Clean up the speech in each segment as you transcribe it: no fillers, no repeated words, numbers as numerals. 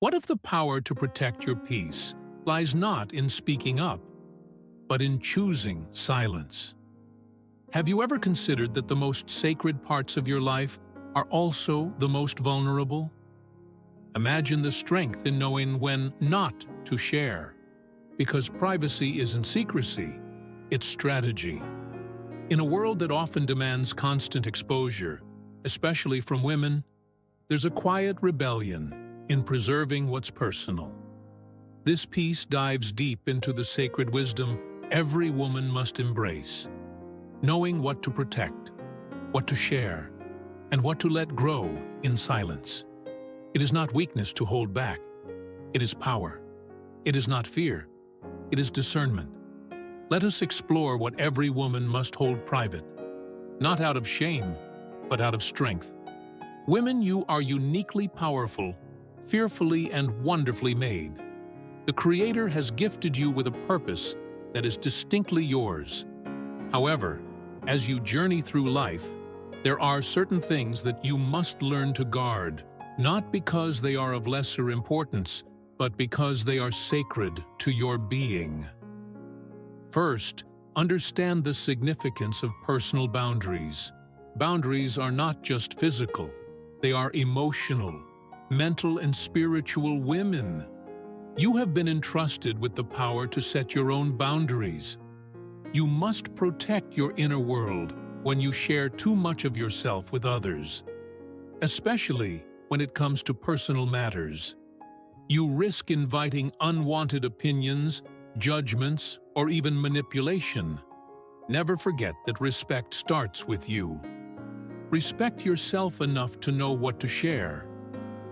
What if the power to protect your peace lies not in speaking up, but in choosing silence? Have you ever considered that the most sacred parts of your life are also the most vulnerable? Imagine the strength in knowing when not to share, because privacy isn't secrecy, it's strategy. In a world that often demands constant exposure, especially from women, there's a quiet rebellion in preserving what's personal. This piece dives deep into the sacred wisdom every woman must embrace, knowing what to protect, what to share, and what to let grow in silence. It is not weakness to hold back. It is power. It is not fear. It is discernment. Let us explore what every woman must hold private, not out of shame, but out of strength. Women, you are uniquely powerful, fearfully and wonderfully made. The Creator has gifted you with a purpose that is distinctly yours. However, as you journey through life, there are certain things that you must learn to guard, not because they are of lesser importance, but because they are sacred to your being. First, understand the significance of personal boundaries. Boundaries are not just physical, they are emotional, mental, and spiritual. Women, you have been entrusted with the power to set your own boundaries. You must protect your inner world when you share too much of yourself with others, especially when it comes to personal matters. You risk inviting unwanted opinions, judgments, or even manipulation. Never forget that respect starts with you. Respect yourself enough to know what to share.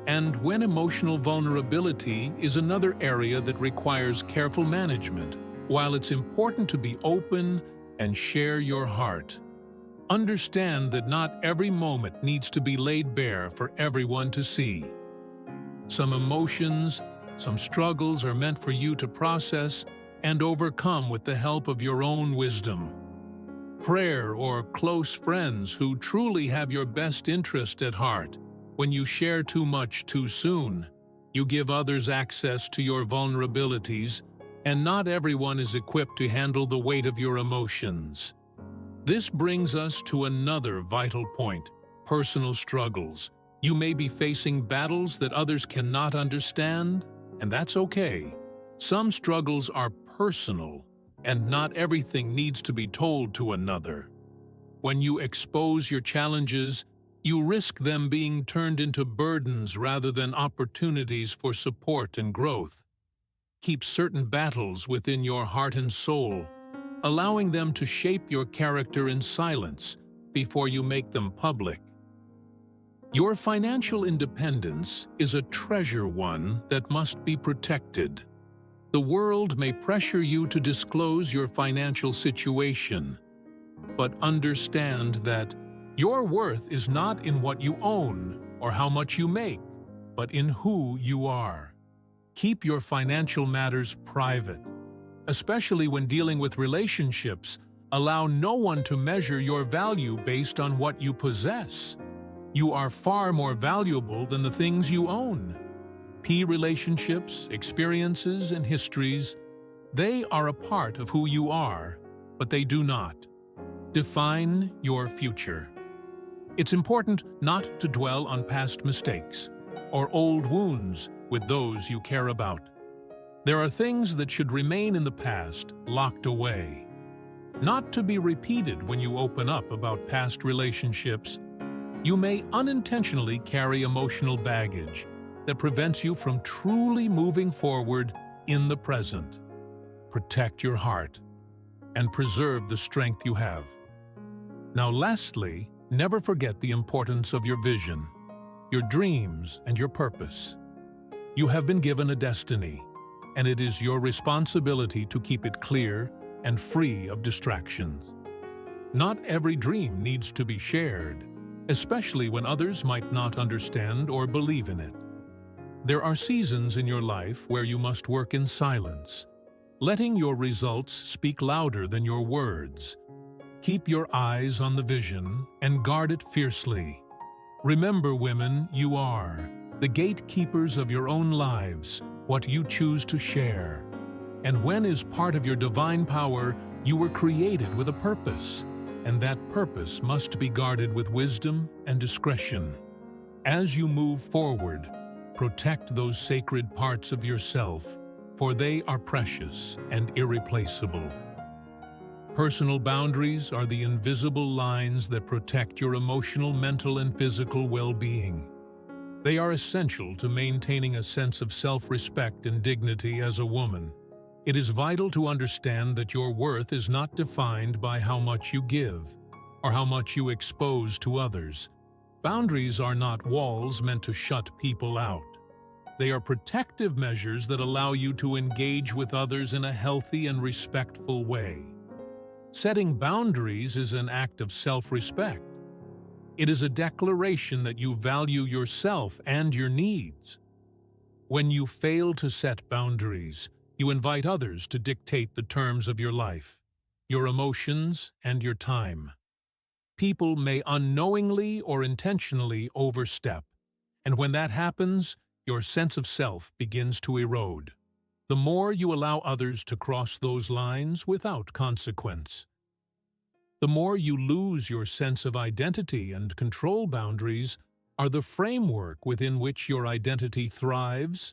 And when emotional vulnerability is another area that requires careful management, while it's important to be open and share your heart, understand that not every moment needs to be laid bare for everyone to see. Some emotions, some struggles are meant for you to process and overcome with the help of your own wisdom. Prayer or close friends who truly have your best interest at heart. When you share too much too soon, you give others access to your vulnerabilities, and not everyone is equipped to handle the weight of your emotions. This brings us to another vital point: personal struggles. You may be facing battles that others cannot understand, and that's okay. Some struggles are personal, and not everything needs to be told to another. When you expose your challenges, you risk them being turned into burdens rather than opportunities for support and growth. Keep certain battles within your heart and soul, allowing them to shape your character in silence before you make them public. Your financial independence is a treasure, one that must be protected. The world may pressure you to disclose your financial situation, but understand that your worth is not in what you own or how much you make, but in who you are. Keep your financial matters private. Especially when dealing with relationships, allow no one to measure your value based on what you possess. You are far more valuable than the things you own. Relationships, experiences, and histories, they are a part of who you are, but they do not define your future. It's important not to dwell on past mistakes or old wounds with those you care about. There are things that should remain in the past, locked away, not to be repeated. When you open up about past relationships, you may unintentionally carry emotional baggage that prevents you from truly moving forward in the present. Protect your heart and preserve the strength you have. Now, lastly, never forget the importance of your vision, your dreams, and your purpose. You have been given a destiny, and it is your responsibility to keep it clear and free of distractions. Not every dream needs to be shared, especially when others might not understand or believe in it. There are seasons in your life where you must work in silence, letting your results speak louder than your words. Keep your eyes on the vision and guard it fiercely. Remember, women, you are the gatekeepers of your own lives, what you choose to share. And when is part of your divine power, you were created with a purpose, and that purpose must be guarded with wisdom and discretion. As you move forward, protect those sacred parts of yourself, for they are precious and irreplaceable. Personal boundaries are the invisible lines that protect your emotional, mental, and physical well-being. They are essential to maintaining a sense of self-respect and dignity as a woman. It is vital to understand that your worth is not defined by how much you give or how much you expose to others. Boundaries are not walls meant to shut people out. They are protective measures that allow you to engage with others in a healthy and respectful way. Setting boundaries is an act of self-respect. It is a declaration that you value yourself and your needs. When you fail to set boundaries, you invite others to dictate the terms of your life, your emotions, and your time. People may unknowingly or intentionally overstep, and when that happens, your sense of self begins to erode. The more you allow others to cross those lines without consequence, the more you lose your sense of identity, and control. Boundaries are the framework within which your identity thrives,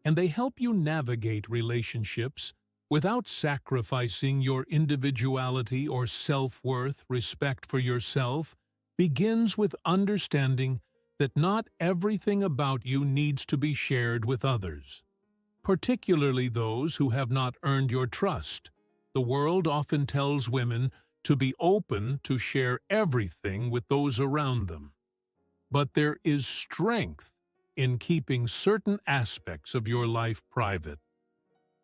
and they help you navigate relationships without sacrificing your individuality or self-worth. Respect for yourself begins with understanding that not everything about you needs to be shared with others, particularly those who have not earned your trust. The world often tells women to be open to share everything with those around them. But there is strength in keeping certain aspects of your life private.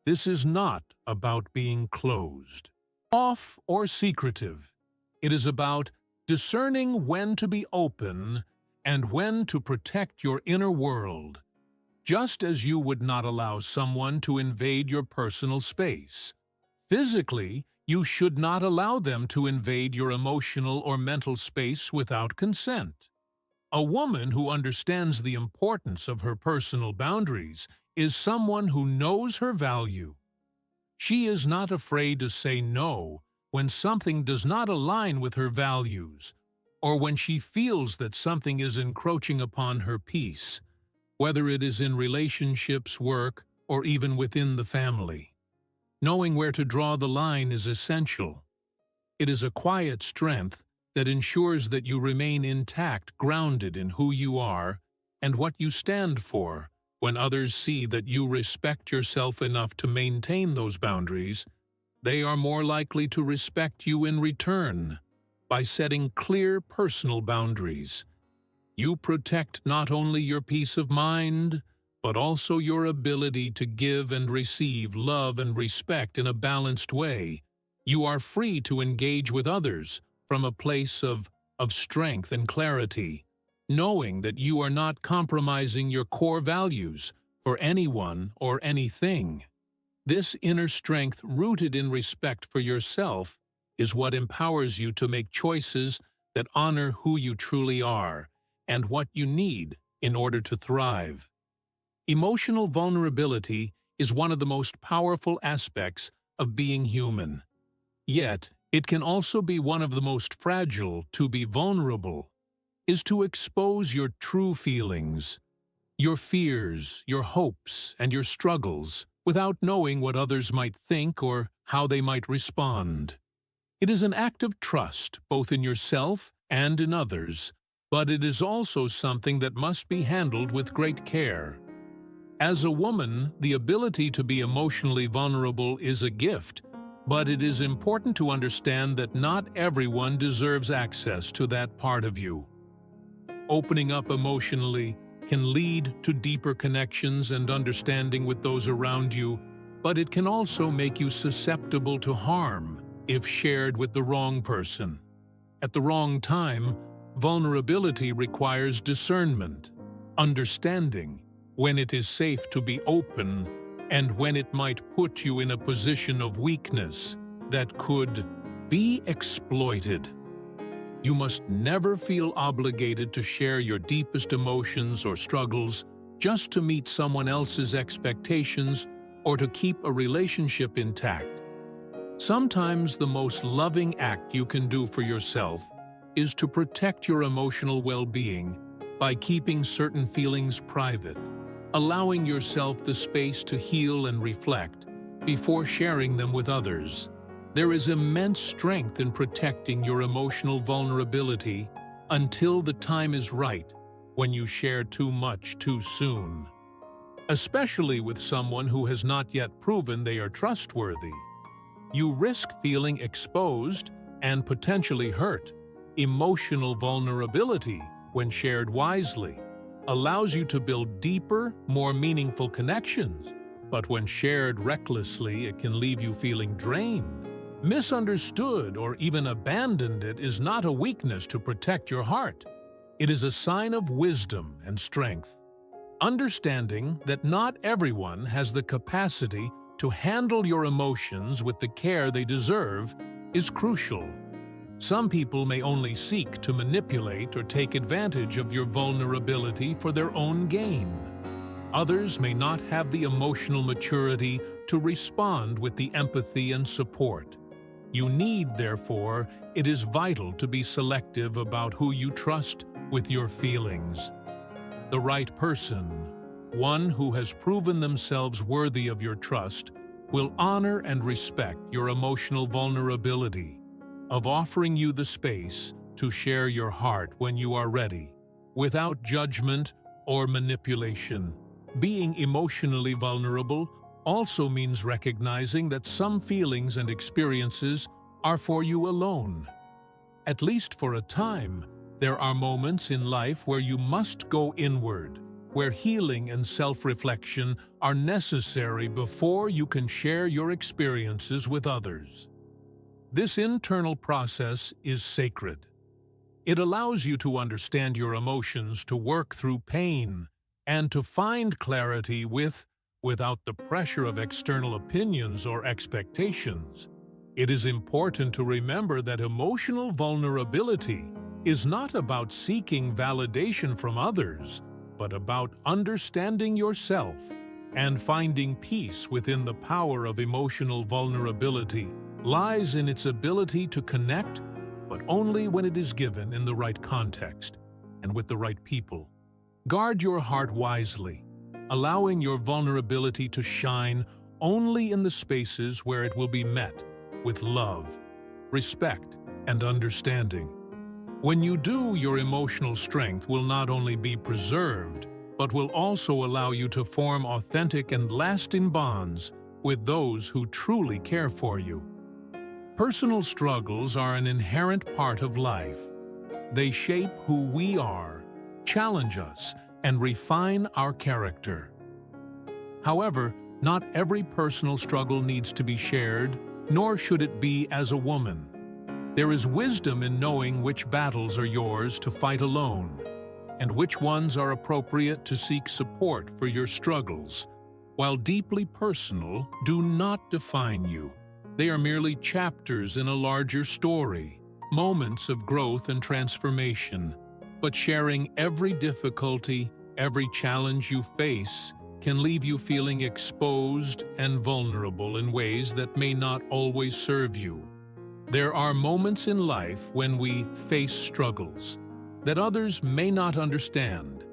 This is not about being closed off or secretive. It is about discerning when to be open and when to protect your inner world, just as you would not allow someone to invade your personal space. Physically, you should not allow them to invade your emotional or mental space without consent. A woman who understands the importance of her personal boundaries is someone who knows her value. She is not afraid to say no when something does not align with her values, or when she feels that something is encroaching upon her peace, whether it is in relationships, work, or even within the family. Knowing where to draw the line is essential. It is a quiet strength that ensures that you remain intact, grounded in who you are and what you stand for. When others see that you respect yourself enough to maintain those boundaries, they are more likely to respect you in return. By setting clear personal boundaries, you protect not only your peace of mind, but also your ability to give and receive love and respect in a balanced way. You are free to engage with others from a place of strength and clarity, knowing that you are not compromising your core values for anyone or anything. This inner strength, rooted in respect for yourself, is what empowers you to make choices that honor who you truly are and what you need in order to thrive. Emotional vulnerability is one of the most powerful aspects of being human. Yet, it can also be one of the most fragile. To be vulnerable is to expose your true feelings, your fears, your hopes, and your struggles, without knowing what others might think or how they might respond. It is an act of trust, both in yourself and in others, but it is also something that must be handled with great care. As a woman, the ability to be emotionally vulnerable is a gift, but it is important to understand that not everyone deserves access to that part of you. Opening up emotionally can lead to deeper connections and understanding with those around you, but it can also make you susceptible to harm if shared with the wrong person. At the wrong time, vulnerability requires discernment, understanding when it is safe to be open and when it might put you in a position of weakness that could be exploited. You must never feel obligated to share your deepest emotions or struggles just to meet someone else's expectations or to keep a relationship intact. Sometimes the most loving act you can do for yourself is to protect your emotional well-being by keeping certain feelings private, allowing yourself the space to heal and reflect before sharing them with others. There is immense strength in protecting your emotional vulnerability until the time is right when you share too much too soon, especially with someone who has not yet proven they are trustworthy. You risk feeling exposed and potentially hurt. Emotional vulnerability, when shared wisely, allows you to build deeper, more meaningful connections. But when shared recklessly, it can leave you feeling drained, misunderstood, or even abandoned. It is not a weakness to protect your heart. It is a sign of wisdom and strength. Understanding that not everyone has the capacity to handle your emotions with the care they deserve is crucial. Some people may only seek to manipulate or take advantage of your vulnerability for their own gain. Others may not have the emotional maturity to respond with the empathy and support you need. Therefore, it is vital to be selective about who you trust with your feelings. The right person, one who has proven themselves worthy of your trust, will honor and respect your emotional vulnerability, of offering you the space to share your heart when you are ready, without judgment or manipulation. Being emotionally vulnerable also means recognizing that some feelings and experiences are for you alone. At least for a time, there are moments in life where you must go inward, where healing and self-reflection are necessary before you can share your experiences with others. This internal process is sacred. It allows you to understand your emotions, to work through pain, and to find clarity without the pressure of external opinions or expectations. It is important to remember that emotional vulnerability is not about seeking validation from others, but about understanding yourself and finding peace within the power of emotional vulnerability lies in its ability to connect, but only when it is given in the right context and with the right people. Guard your heart wisely, allowing your vulnerability to shine only in the spaces where it will be met with love, respect, and understanding. When you do, your emotional strength will not only be preserved, but will also allow you to form authentic and lasting bonds with those who truly care for you. Personal struggles are an inherent part of life. They shape who we are, challenge us, and refine our character. However, not every personal struggle needs to be shared, nor should it be as a woman. There is wisdom in knowing which battles are yours to fight alone, and which ones are appropriate to seek support for your struggles. While deeply personal, do not define you. They are merely chapters in a larger story, moments of growth and transformation. But sharing every difficulty, every challenge you face, can leave you feeling exposed and vulnerable in ways that may not always serve you. There are moments in life when we face struggles that others may not understand,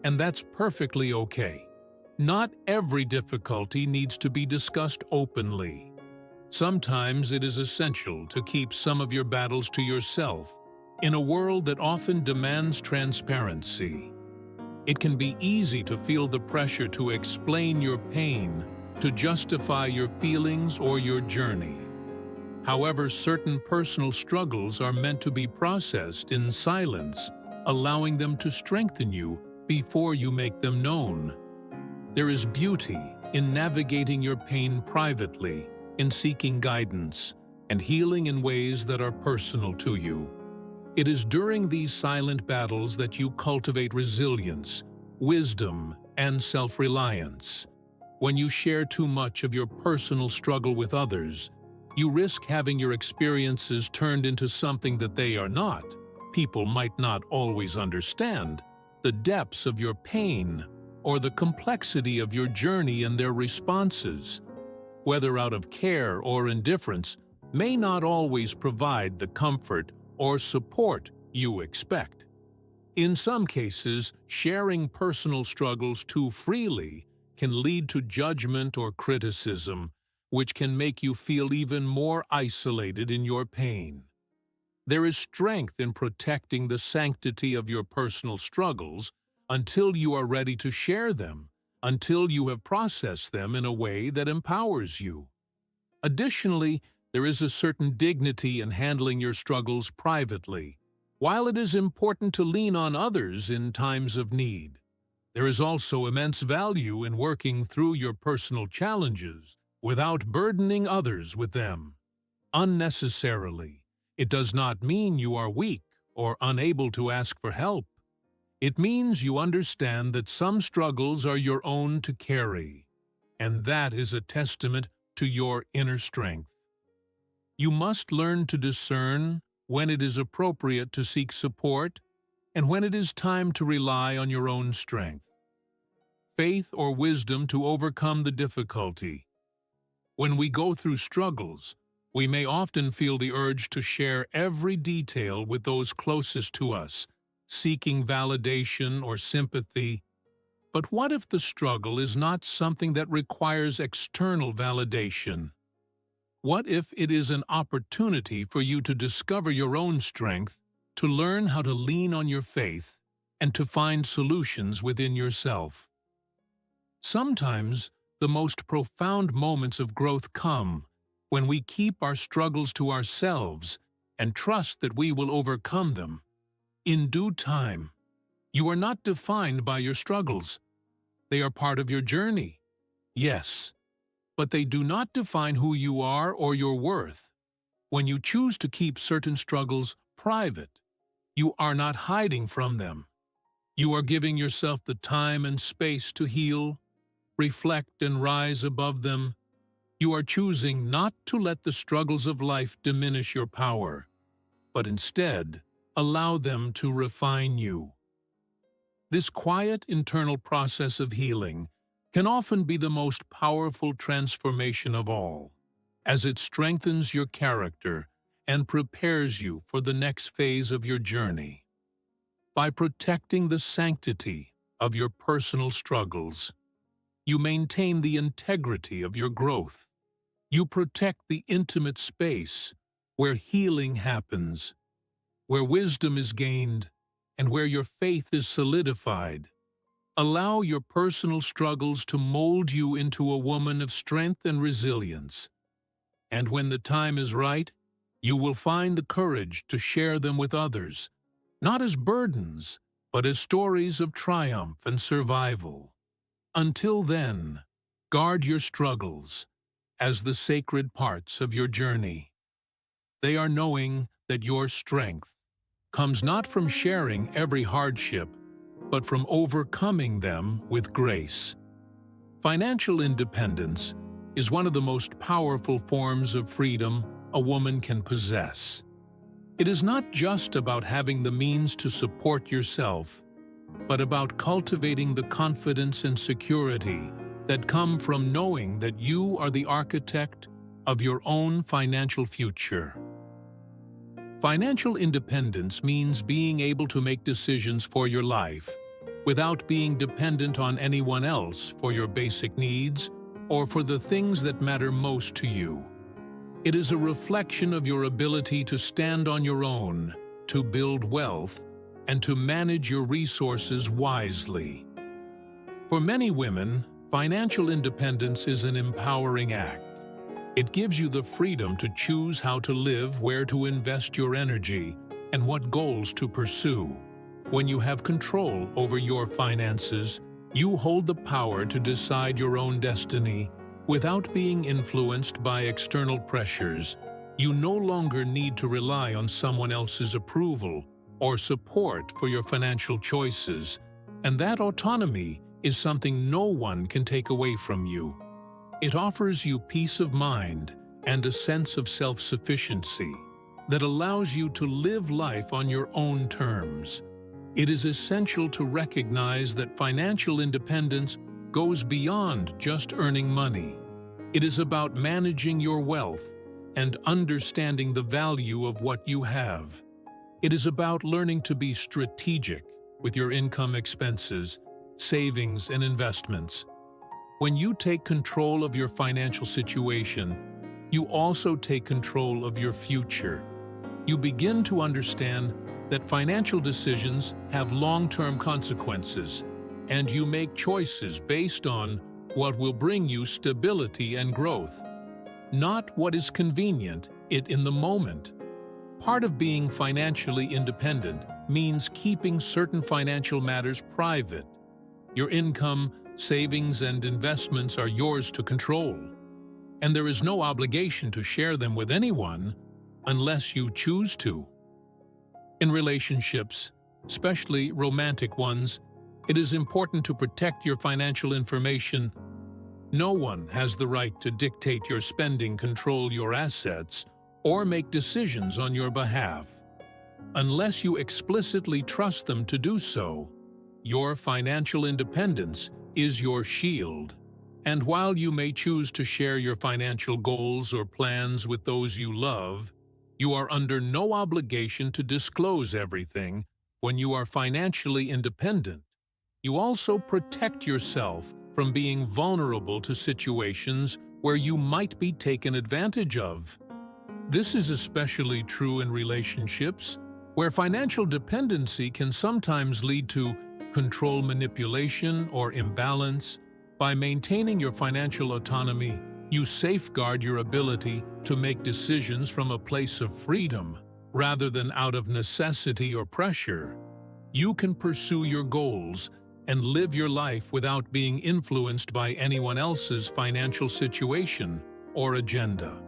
and that's perfectly okay. Not every difficulty needs to be discussed openly. Sometimes it is essential to keep some of your battles to yourself in a world that often demands transparency. It can be easy to feel the pressure to explain your pain, to justify your feelings or your journey. However, certain personal struggles are meant to be processed in silence, allowing them to strengthen you before you make them known. There is beauty in navigating your pain privately, in seeking guidance, and healing in ways that are personal to you. It is during these silent battles that you cultivate resilience, wisdom, and self-reliance. When you share too much of your personal struggle with others, you risk having your experiences turned into something that they are not. People might not always understand the depths of your pain or the complexity of your journey and their responses, whether out of care or indifference, may not always provide the comfort or support you expect. In some cases, sharing personal struggles too freely can lead to judgment or criticism, which can make you feel even more isolated in your pain. There is strength in protecting the sanctity of your personal struggles until you are ready to share them, until you have processed them in a way that empowers you. Additionally, there is a certain dignity in handling your struggles privately. While it is important to lean on others in times of need, there is also immense value in working through your personal challenges without burdening others with them unnecessarily. It does not mean you are weak or unable to ask for help. It means you understand that some struggles are your own to carry, and that is a testament to your inner strength. You must learn to discern when it is appropriate to seek support and when it is time to rely on your own strength, faith, or wisdom to overcome the difficulty. When we go through struggles, we may often feel the urge to share every detail with those closest to us, seeking validation or sympathy. But what if the struggle is not something that requires external validation? What if it is an opportunity for you to discover your own strength, to learn how to lean on your faith, and to find solutions within yourself? Sometimes, the most profound moments of growth come when we keep our struggles to ourselves and trust that we will overcome them. In due time, you are not defined by your struggles. They are part of your journey, yes, but they do not define who you are or your worth. When you choose to keep certain struggles private, you are not hiding from them. You are giving yourself the time and space to heal, reflect, and rise above them. You are choosing not to let the struggles of life diminish your power, but instead allow them to refine you. This quiet internal process of healing can often be the most powerful transformation of all, as it strengthens your character and prepares you for the next phase of your journey. By protecting the sanctity of your personal struggles, you maintain the integrity of your growth. You protect the intimate space where healing happens, where wisdom is gained, and where your faith is solidified. Allow your personal struggles to mold you into a woman of strength and resilience. And when the time is right, you will find the courage to share them with others, not as burdens, but as stories of triumph and survival. Until then, guard your struggles as the sacred parts of your journey. They are knowing that your strength comes not from sharing every hardship, but from overcoming them with grace. Financial independence is one of the most powerful forms of freedom a woman can possess. It is not just about having the means to support yourself, but about cultivating the confidence and security that come from knowing that you are the architect of your own financial future. Financial independence means being able to make decisions for your life without being dependent on anyone else for your basic needs or for the things that matter most to you. It is a reflection of your ability to stand on your own, to build wealth, and to manage your resources wisely. For many women, financial independence is an empowering act. It gives you the freedom to choose how to live, where to invest your energy, and what goals to pursue. When you have control over your finances, you hold the power to decide your own destiny without being influenced by external pressures. You no longer need to rely on someone else's approval or support for your financial choices, and that autonomy is something no one can take away from you. It offers you peace of mind and a sense of self-sufficiency that allows you to live life on your own terms. It is essential to recognize that financial independence goes beyond just earning money. It is about managing your wealth and understanding the value of what you have. It is about learning to be strategic with your income, expenses, savings, and investments. When you take control of your financial situation, you also take control of your future. You begin to understand that financial decisions have long-term consequences, and you make choices based on what will bring you stability and growth, not what is convenient in the moment. Part of being financially independent means keeping certain financial matters private. Your income, savings, and investments are yours to control, and there is no obligation to share them with anyone unless you choose to. In relationships, especially romantic ones, it is important to protect your financial information. No one has the right to dictate your spending, control your assets, or make decisions on your behalf. Unless you explicitly trust them to do so, your financial independence is your shield. And while you may choose to share your financial goals or plans with those you love, you are under no obligation to disclose everything. When you are financially independent, you also protect yourself from being vulnerable to situations where you might be taken advantage of. This is especially true in relationships, where financial dependency can sometimes lead to control manipulation or imbalance. By maintaining your financial autonomy, you safeguard your ability to make decisions from a place of freedom, rather than out of necessity or pressure. You can pursue your goals and live your life without being influenced by anyone else's financial situation or agenda.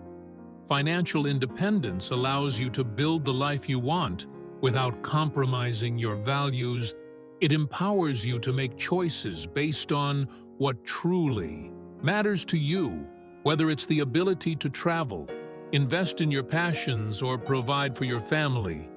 Financial independence allows you to build the life you want without compromising your values. It empowers you to make choices based on what truly matters to you, whether it's the ability to travel, invest in your passions, or provide for your family.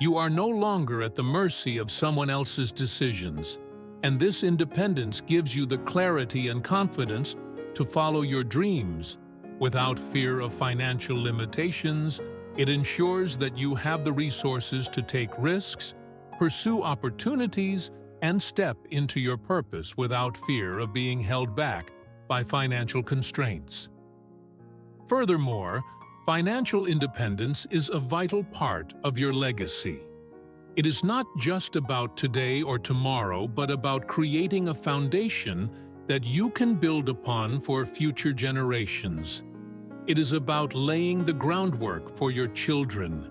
You are no longer at the mercy of someone else's decisions, and this independence gives you the clarity and confidence to follow your dreams without fear of financial limitations. It ensures that you have the resources to take risks, pursue opportunities, and step into your purpose without fear of being held back by financial constraints. Furthermore, financial independence is a vital part of your legacy. It is not just about today or tomorrow, but about creating a foundation that you can build upon for future generations. It is about laying the groundwork for your children,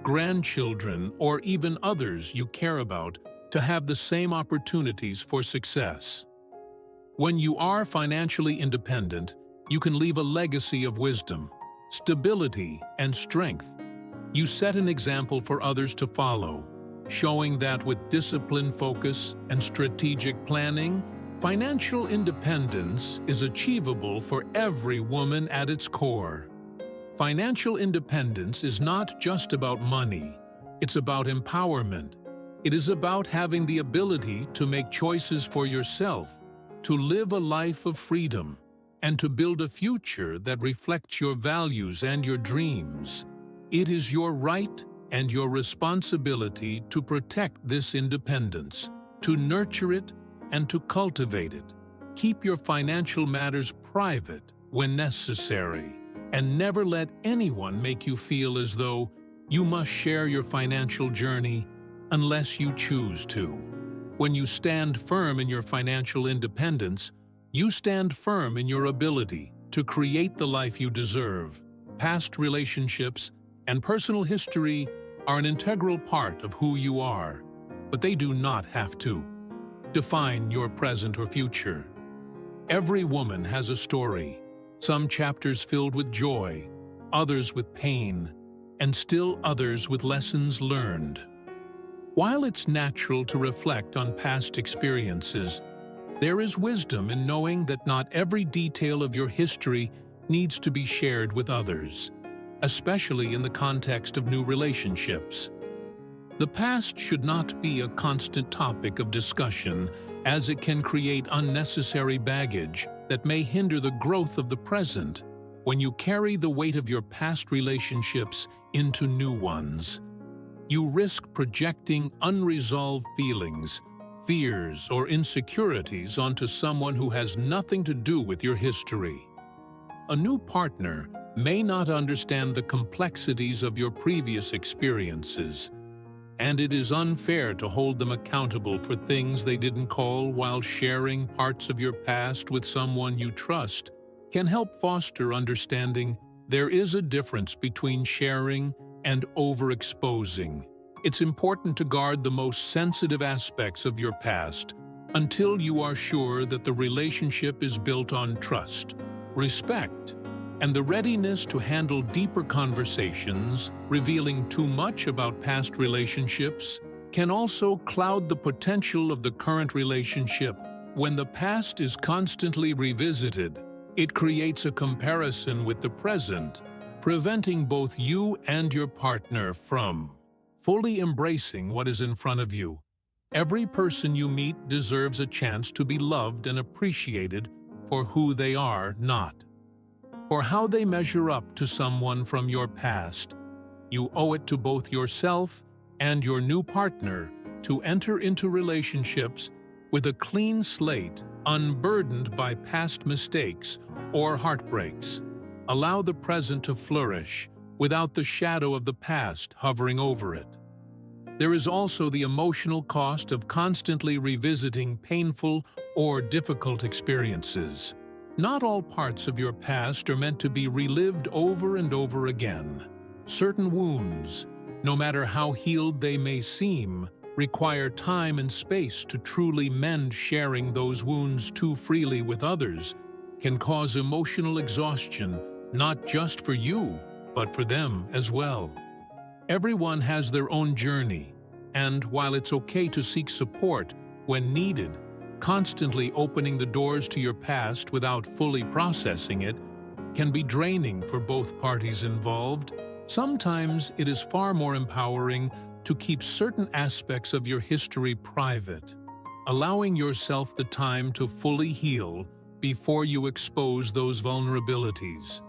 grandchildren, or even others you care about to have the same opportunities for success. When you are financially independent, you can leave a legacy of wisdom, stability, and strength. You set an example for others to follow, showing that with discipline, focus, and strategic planning, financial independence is achievable for every woman at its core. Financial independence is not just about money, it's about empowerment. It is about having the ability to make choices for yourself, to live a life of freedom, and to build a future that reflects your values and your dreams. It is your right and your responsibility to protect this independence, to nurture it, and to cultivate it. Keep your financial matters private when necessary, and never let anyone make you feel as though you must share your financial journey unless you choose to. When you stand firm in your financial independence, you stand firm in your ability to create the life you deserve. Past relationships and personal history are an integral part of who you are, but they do not have to define your present or future. Every woman has a story, some chapters filled with joy, others with pain, and still others with lessons learned. While it's natural to reflect on past experiences, there is wisdom in knowing that not every detail of your history needs to be shared with others, especially in the context of new relationships. The past should not be a constant topic of discussion, as it can create unnecessary baggage that may hinder the growth of the present. When you carry the weight of your past relationships into new ones, you risk projecting unresolved feelings, fears, or insecurities onto someone who has nothing to do with your history. A new partner may not understand the complexities of your previous experiences, and it is unfair to hold them accountable for things they didn't call. While sharing parts of your past with someone you trust can help foster understanding, there is a difference between sharing and overexposing. It's important to guard the most sensitive aspects of your past until you are sure that the relationship is built on trust, respect, and the readiness to handle deeper conversations. Revealing too much about past relationships can also cloud the potential of the current relationship. When the past is constantly revisited, it creates a comparison with the present, preventing both you and your partner from fully embracing what is in front of you. Every person you meet deserves a chance to be loved and appreciated for who they are, not for how they measure up to someone from your past. You owe it to both yourself and your new partner to enter into relationships with a clean slate, unburdened by past mistakes or heartbreaks. Allow the present to flourish without the shadow of the past hovering over it. There is also the emotional cost of constantly revisiting painful or difficult experiences. Not all parts of your past are meant to be relived over and over again. Certain wounds, no matter how healed they may seem, require time and space to truly mend. Sharing those wounds too freely with others can cause emotional exhaustion, not just for you, but for them as well. Everyone has their own journey, and while it's okay to seek support when needed, constantly opening the doors to your past without fully processing it can be draining for both parties involved. Sometimes it is far more empowering to keep certain aspects of your history private, allowing yourself the time to fully heal before you expose those vulnerabilities.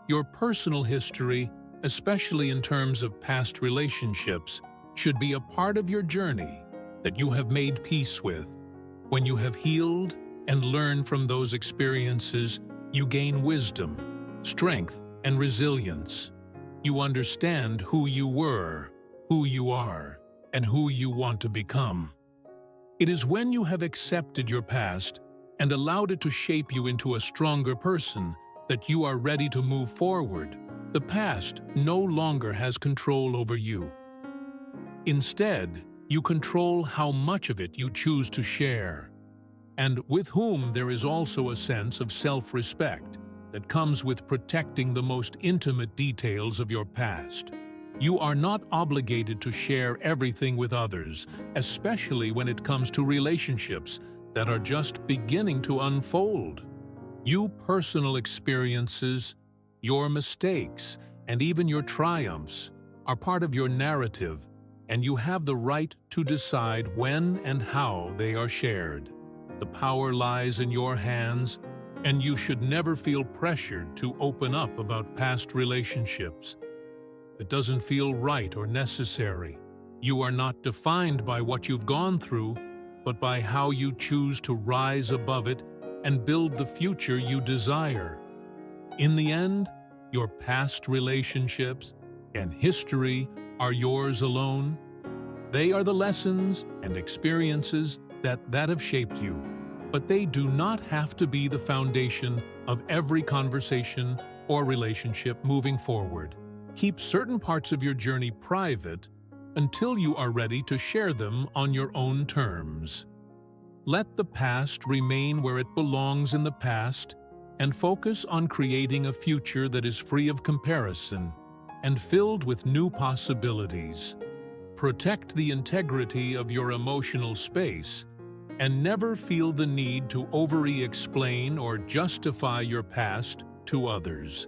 Your personal history, especially in terms of past relationships, should be a part of your journey that you have made peace with. When you have healed and learned from those experiences, you gain wisdom, strength, and resilience. You understand who you were, who you are, and who you want to become. It is when you have accepted your past and allowed it to shape you into a stronger person that you are ready to move forward. The past no longer has control over you. Instead, you control how much of it you choose to share, and with whom. There is also a sense of self-respect that comes with protecting the most intimate details of your past. You are not obligated to share everything with others, especially when it comes to relationships that are just beginning to unfold. Your personal experiences, your mistakes, and even your triumphs are part of your narrative, and you have the right to decide when and how they are shared. The power lies in your hands, and you should never feel pressured to open up about past relationships. If it doesn't feel right or necessary, you are not defined by what you've gone through, but by how you choose to rise above it and build the future you desire. In the end, your past relationships and history are yours alone. They are the lessons and experiences that have shaped you, but they do not have to be the foundation of every conversation or relationship moving forward. Keep certain parts of your journey private until you are ready to share them on your own terms. Let the past remain where it belongs in the past, and focus on creating a future that is free of comparison and filled with new possibilities. Protect the integrity of your emotional space and never feel the need to overly explain or justify your past to others.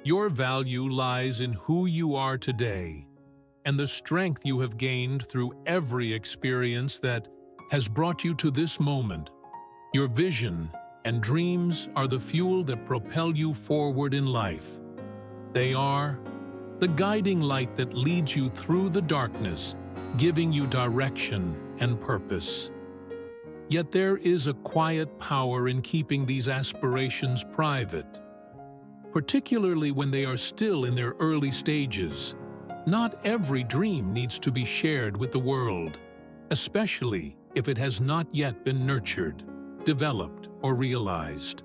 Your value lies in who you are today, and the strength you have gained through every experience that has brought you to this moment. Your vision and dreams are the fuel that propel you forward in life. They are the guiding light that leads you through the darkness, giving you direction and purpose. Yet there is a quiet power in keeping these aspirations private, particularly when they are still in their early stages. Not every dream needs to be shared with the world, especially if it has not yet been nurtured, developed, or realized.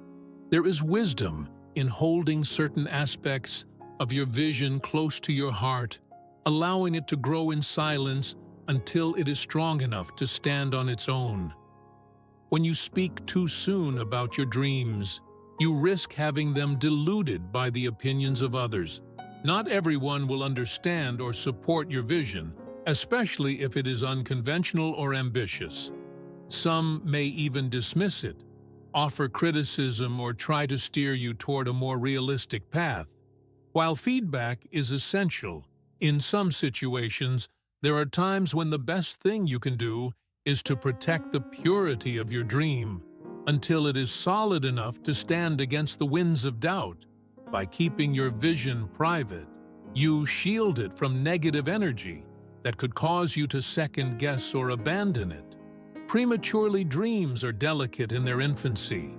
There is wisdom in holding certain aspects of your vision close to your heart, allowing it to grow in silence until it is strong enough to stand on its own. When you speak too soon about your dreams, you risk having them diluted by the opinions of others. Not everyone will understand or support your vision, especially if it is unconventional or ambitious. Some may even dismiss it, offer criticism, or try to steer you toward a more realistic path. While feedback is essential, in some situations, there are times when the best thing you can do is to protect the purity of your dream until it is solid enough to stand against the winds of doubt. By keeping your vision private, you shield it from negative energy that could cause you to second-guess or abandon it. Prematurely, dreams are delicate in their infancy.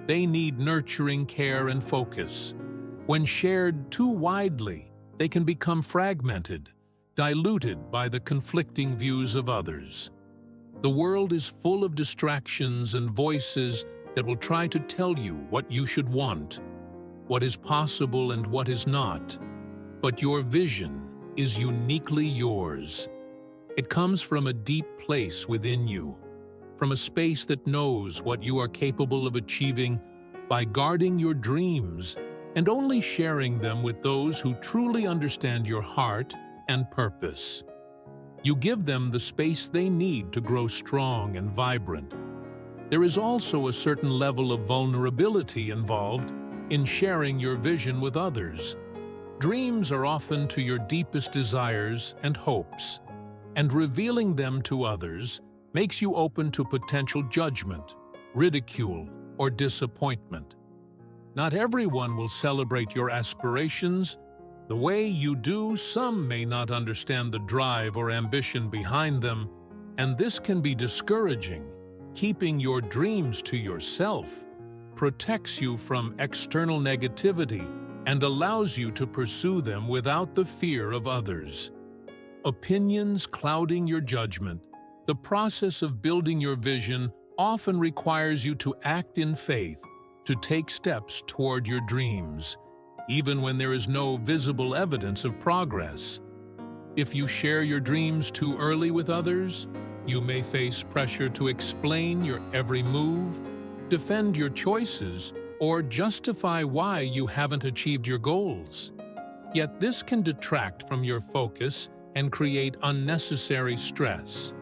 They need nurturing care and focus. When shared too widely, they can become fragmented, diluted by the conflicting views of others. The world is full of distractions and voices that will try to tell you what you should want, what is possible and what is not. But your vision is uniquely yours. It comes from a deep place within you, from a space that knows what you are capable of achieving. By guarding your dreams and only sharing them with those who truly understand your heart and purpose, you give them the space they need to grow strong and vibrant. There is also a certain level of vulnerability involved in sharing your vision with others. Dreams are often to your deepest desires and hopes, and revealing them to others makes you open to potential judgment, ridicule, or disappointment. Not everyone will celebrate your aspirations the way you do. Some may not understand the drive or ambition behind them, and this can be discouraging. Keeping your dreams to yourself protects you from external negativity and allows you to pursue them without the fear of others. Opinions clouding your judgment. The process of building your vision often requires you to act in faith, to take steps toward your dreams, even when there is no visible evidence of progress. If you share your dreams too early with others, you may face pressure to explain your every move, defend your choices, or justify why you haven't achieved your goals. Yet this can detract from your focus and create unnecessary stress.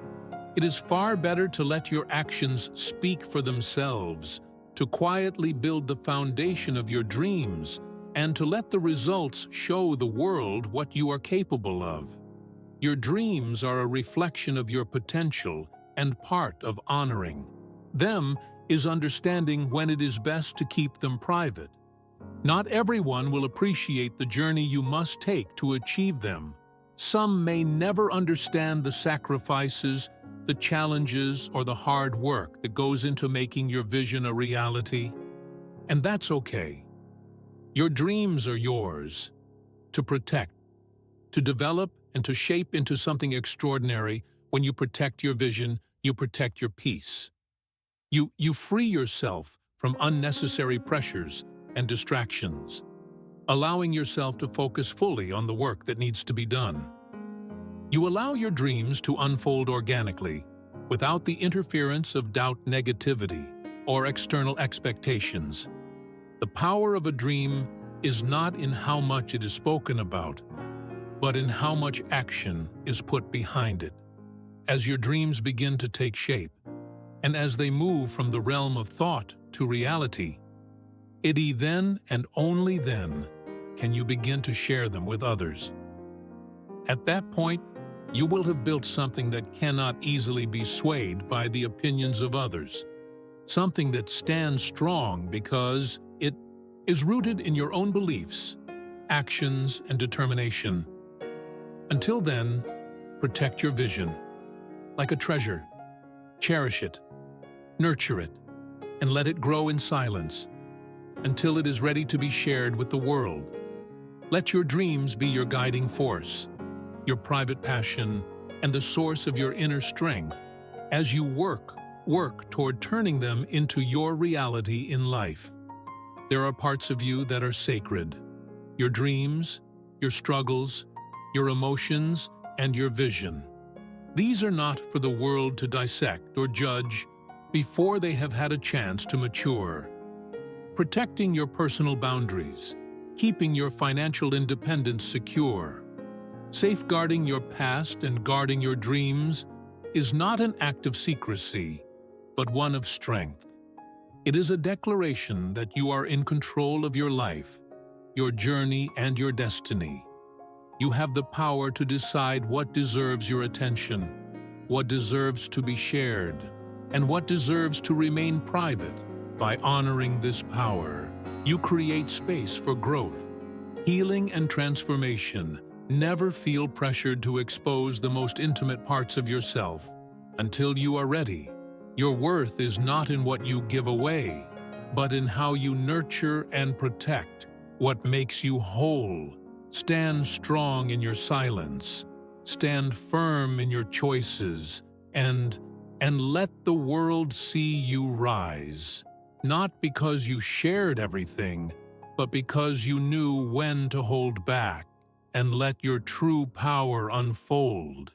It is far better to let your actions speak for themselves, to quietly build the foundation of your dreams, and to let the results show the world what you are capable of. Your dreams are a reflection of your potential, and part of honoring them is understanding when it is best to keep them private. Not everyone will appreciate the journey you must take to achieve them. Some may never understand the sacrifices, the challenges, or the hard work that goes into making your vision a reality. And that's okay. Your dreams are yours to protect, to develop, and to shape into something extraordinary. When you protect your vision, you protect your peace. You free yourself from unnecessary pressures and distractions, allowing yourself to focus fully on the work that needs to be done. You allow your dreams to unfold organically, without the interference of doubt, negativity, or external expectations. The power of a dream is not in how much it is spoken about, but in how much action is put behind it. As your dreams begin to take shape, and as they move from the realm of thought to reality, then and only then can you begin to share them with others. At that point, you will have built something that cannot easily be swayed by the opinions of others. Something that stands strong because it is rooted in your own beliefs, actions, and determination. Until then, protect your vision. Like a treasure, cherish it, nurture it, and let it grow in silence until it is ready to be shared with the world. Let your dreams be your guiding force, your private passion, and the source of your inner strength as you work toward turning them into your reality in life. There are parts of you that are sacred: your dreams, your struggles, your emotions, and your vision. These are not for the world to dissect or judge before they have had a chance to mature. Protecting your personal boundaries, keeping your financial independence secure, safeguarding your past and guarding your dreams is not an act of secrecy, but one of strength. It is a declaration that you are in control of your life, your journey, and your destiny. You have the power to decide what deserves your attention, what deserves to be shared, and what deserves to remain private. By honoring this power, you create space for growth, healing, and transformation. Never feel pressured to expose the most intimate parts of yourself until you are ready. Your worth is not in what you give away, but in how you nurture and protect what makes you whole. Stand strong in your silence, stand firm in your choices, and let the world see you rise. Not because you shared everything, but because you knew when to hold back and let your true power unfold.